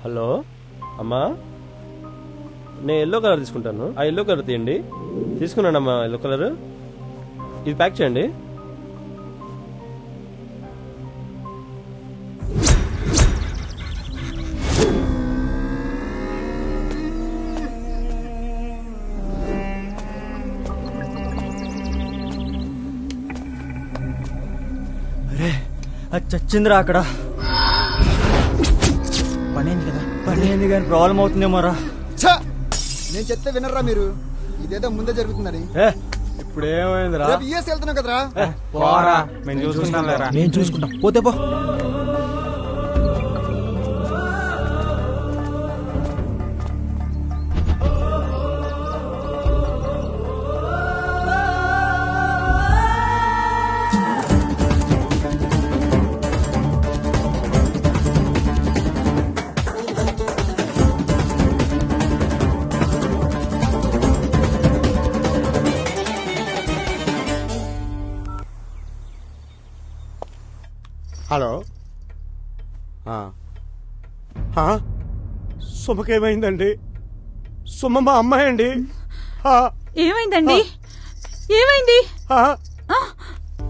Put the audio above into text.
Hello అమ్మా, నేను yellow colour తీసుకుంటాను. ఆ ఎల్లో కలర్ తీయండి. తీసుకున్నానమ్మా ఎల్లో కలర్. ఇది ప్యాక్ చేయండి. అరే అది చచ్చిందిరా అక్కడ. పనేంది కదా, పని ఏంది కానీ ప్రాబ్లం అవుతుందేమోరా. నేను చెప్తే వినరా మీరు? ఇదేదో ముందే జరుగుతుందని. ఇప్పుడు ఏమైందిరా? రేపు యూఎస్ వెళ్తున్నావు కదరా. పోరా, మేము చూసుకుంటాం లేరా. నేను చూసుకుంటాం, పోతే పో. హలో, సుమకేమైందండి? సుమ మా అమ్మాయి అండి. ఏమైందండి? ఏమైంది?